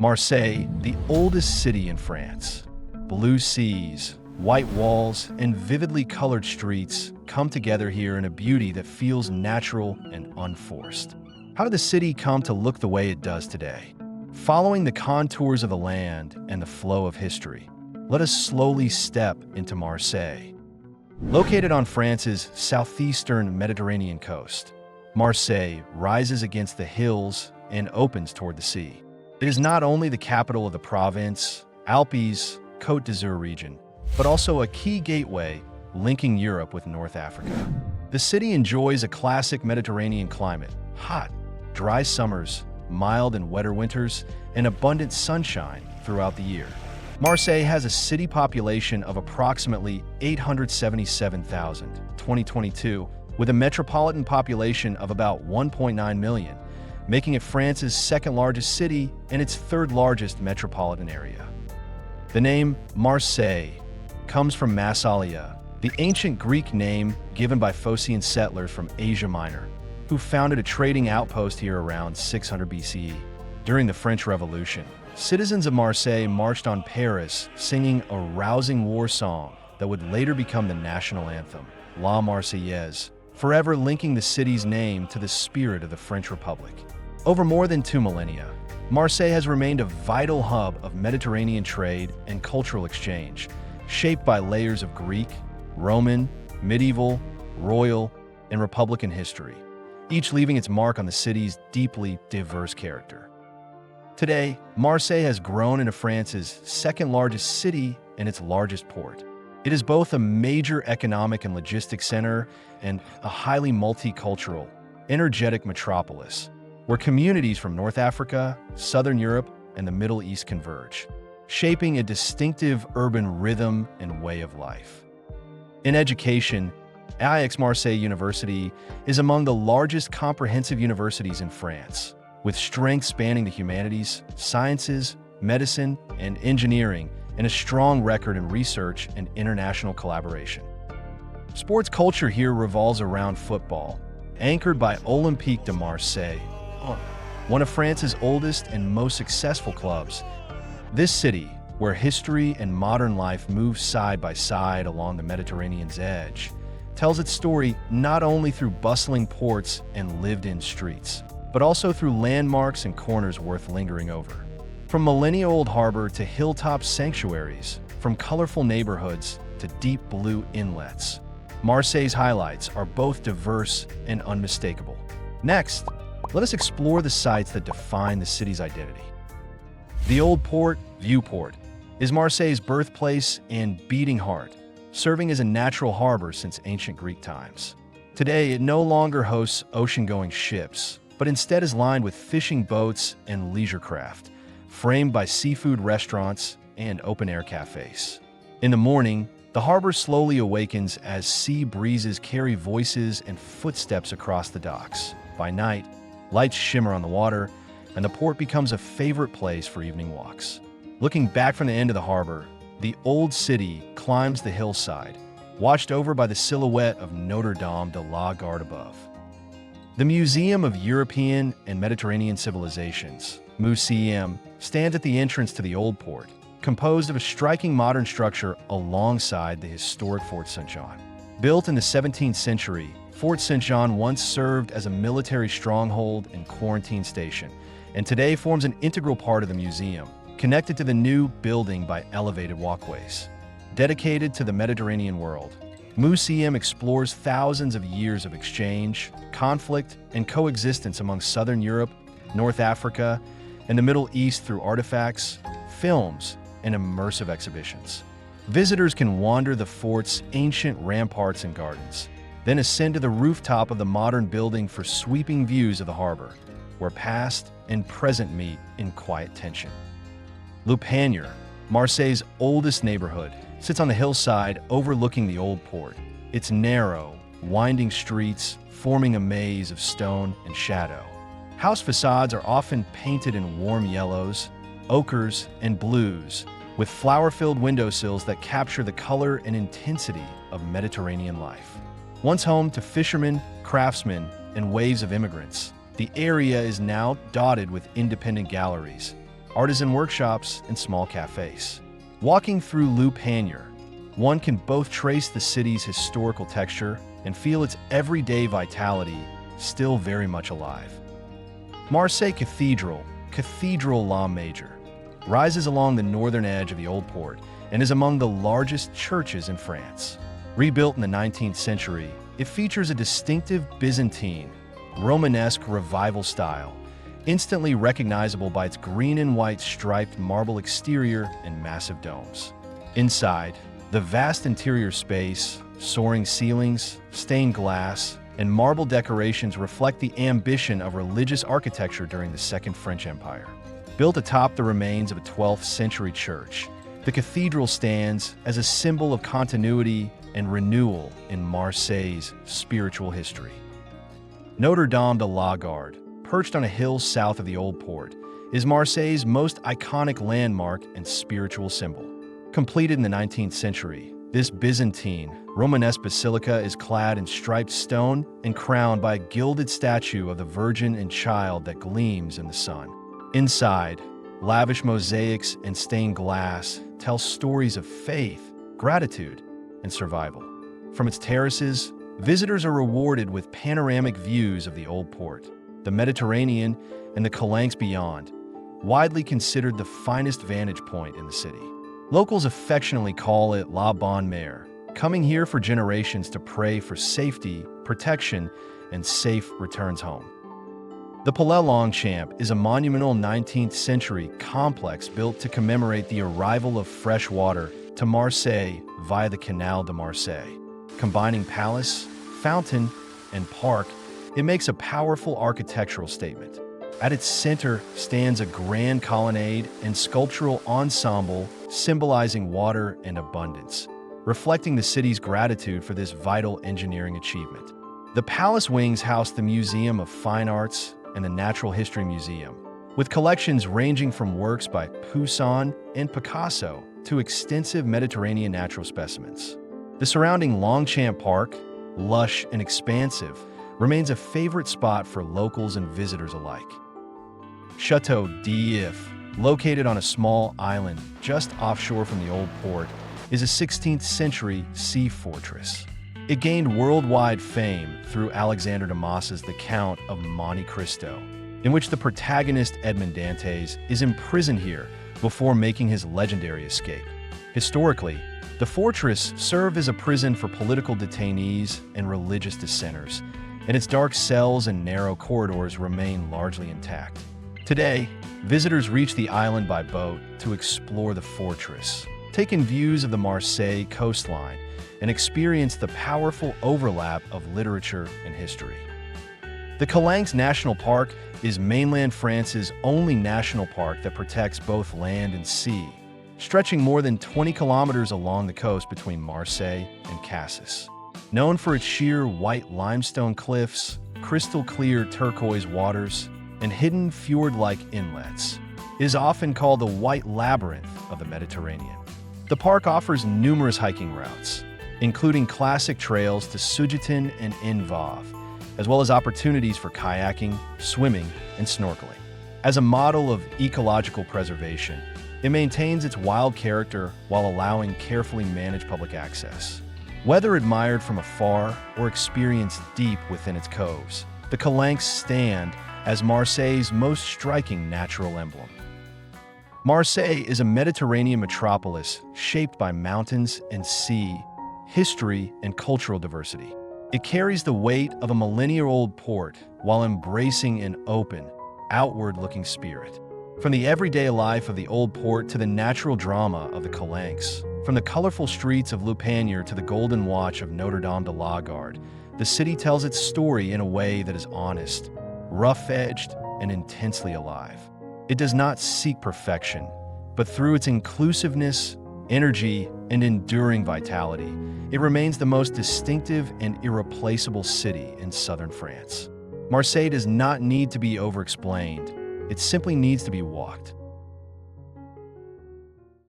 Marseille, the oldest city in France. Blue seas, white walls, and vividly colored streets come together here in a beauty that feels natural and unforced. How did the city come to look the way it does today? Following the contours of the land and the flow of history, let us slowly step into Marseille. Located on France's southeastern Mediterranean coast, Marseille rises against the hills and opens toward the sea. It is not only the capital of the province, Alpes, Côte d'Azur region, but also a key gateway linking Europe with North Africa. The city enjoys a classic Mediterranean climate, hot, dry summers, mild and wetter winters, and abundant sunshine throughout the year. Marseille has a city population of approximately 877,000, 2022, with a metropolitan population of about 1.9 million, making it France's second largest city and its third largest metropolitan area. The name Marseille comes from Massalia, the ancient Greek name given by Phocian settlers from Asia Minor, who founded a trading outpost here around 600 BCE. During the French Revolution, citizens of Marseille marched on Paris singing a rousing war song that would later become the national anthem, La Marseillaise, forever linking the city's name to the spirit of the French Republic. Over more than 2 millennia, Marseille has remained a vital hub of Mediterranean trade and cultural exchange, shaped by layers of Greek, Roman, medieval, royal, and Republican history, each leaving its mark on the city's deeply diverse character. Today, Marseille has grown into France's second-largest city and its largest port. It is both a major economic and logistics center and a highly multicultural, energetic metropolis, where communities from North Africa, Southern Europe, and the Middle East converge, shaping a distinctive urban rhythm and way of life. In education, Aix-Marseille University is among the largest comprehensive universities in France, with strengths spanning the humanities, sciences, medicine, and engineering, and a strong record in research and international collaboration. Sports culture here revolves around football, anchored by Olympique de Marseille, one of France's oldest and most successful clubs. This city, where history and modern life move side by side along the Mediterranean's edge, tells its story not only through bustling ports and lived-in streets, but also through landmarks and corners worth lingering over. From millennia-old harbor to hilltop sanctuaries, from colorful neighborhoods to deep blue inlets, Marseille's highlights are both diverse and unmistakable. Next, let us explore the sites that define the city's identity. The Old Port, Vieux-Port, is Marseille's birthplace and beating heart, serving as a natural harbor since ancient Greek times. Today, it no longer hosts ocean-going ships, but instead is lined with fishing boats and leisure craft, framed by seafood restaurants and open-air cafes. In the morning, the harbor slowly awakens as sea breezes carry voices and footsteps across the docks. By night, lights shimmer on the water, and the port becomes a favorite place for evening walks. Looking back from the end of the harbor, the old city climbs the hillside, watched over by the silhouette of Notre-Dame de la Garde above. The Museum of European and Mediterranean Civilizations, MuCEM, stands at the entrance to the Old Port, composed of a striking modern structure alongside the historic Fort Saint-Jean. Built in the 17th century, Fort Saint-Jean once served as a military stronghold and quarantine station, and today forms an integral part of the museum, connected to the new building by elevated walkways. Dedicated to the Mediterranean world, MuCEM explores thousands of years of exchange, conflict, and coexistence among Southern Europe, North Africa, and the Middle East through artifacts, films, and immersive exhibitions. Visitors can wander the fort's ancient ramparts and gardens, then ascend to the rooftop of the modern building for sweeping views of the harbor, where past and present meet in quiet tension. Le Panier, Marseille's oldest neighborhood, sits on the hillside overlooking the Old Port, its narrow, winding streets forming a maze of stone and shadow. House facades are often painted in warm yellows, ochres, and blues, with flower-filled windowsills that capture the color and intensity of Mediterranean life. Once home to fishermen, craftsmen, and waves of immigrants, the area is now dotted with independent galleries, artisan workshops, and small cafes. Walking through Le Panier, one can both trace the city's historical texture and feel its everyday vitality, still very much alive. Marseille Cathedral, Cathedral La Major, rises along the northern edge of the Old Port and is among the largest churches in France. Rebuilt in the 19th century, it features a distinctive Byzantine, Romanesque revival style, instantly recognizable by its green and white striped marble exterior and massive domes. Inside, the vast interior space, soaring ceilings, stained glass, and marble decorations reflect the ambition of religious architecture during the Second French Empire. Built atop the remains of a 12th century church, the cathedral stands as a symbol of continuity and renewal in Marseille's spiritual history. Notre-Dame de la Garde, perched on a hill south of the Old Port, is Marseille's most iconic landmark and spiritual symbol. Completed in the 19th century, this Byzantine, Romanesque basilica is clad in striped stone and crowned by a gilded statue of the Virgin and Child that gleams in the sun. Inside, lavish mosaics and stained glass tell stories of faith, gratitude, and survival. From its terraces, visitors are rewarded with panoramic views of the Old Port, the Mediterranean, and the Calanques beyond, widely considered the finest vantage point in the city. Locals affectionately call it La Bonne Mère, coming here for generations to pray for safety, protection, and safe returns home. The Palais Longchamp is a monumental 19th century complex built to commemorate the arrival of fresh water to Marseille via the Canal de Marseille. Combining palace, fountain, and park, it makes a powerful architectural statement. At its center stands a grand colonnade and sculptural ensemble symbolizing water and abundance, reflecting the city's gratitude for this vital engineering achievement. The palace wings house the Museum of Fine Arts and the Natural History Museum, with collections ranging from works by Poussin and Picasso to extensive Mediterranean natural specimens. The surrounding Longchamp Park, lush and expansive, remains a favorite spot for locals and visitors alike. Château d'If, located on a small island just offshore from the Old Port, is a 16th century sea fortress. It gained worldwide fame through Alexander Dumas's The Count of Monte Cristo, in which the protagonist Edmond Dantes is imprisoned here before making his legendary escape. Historically, the fortress served as a prison for political detainees and religious dissenters, and its dark cells and narrow corridors remain largely intact. Today, visitors reach the island by boat to explore the fortress, take in views of the Marseille coastline, and experience the powerful overlap of literature and history. The Calanques National Park is mainland France's only national park that protects both land and sea, stretching more than 20 kilometers along the coast between Marseille and Cassis. Known for its sheer white limestone cliffs, crystal-clear turquoise waters, and hidden fjord-like inlets, it is often called the White Labyrinth of the Mediterranean. The park offers numerous hiking routes, including classic trails to Sugeton and Invave, as well as opportunities for kayaking, swimming, and snorkeling. As a model of ecological preservation, it maintains its wild character while allowing carefully managed public access. Whether admired from afar or experienced deep within its coves, the Calanques stand as Marseille's most striking natural emblem. Marseille is a Mediterranean metropolis shaped by mountains and sea, history, and cultural diversity. It carries the weight of a millennia-old port while embracing an open, outward-looking spirit. From the everyday life of the Old Port to the natural drama of the Calanques, from the colorful streets of Le Panier to the golden watch of Notre-Dame de la Garde, the city tells its story in a way that is honest, rough-edged, and intensely alive. It does not seek perfection, but through its inclusiveness, energy, and enduring vitality, it remains the most distinctive and irreplaceable city in southern France. Marseille does not need to be over-explained. It simply needs to be walked.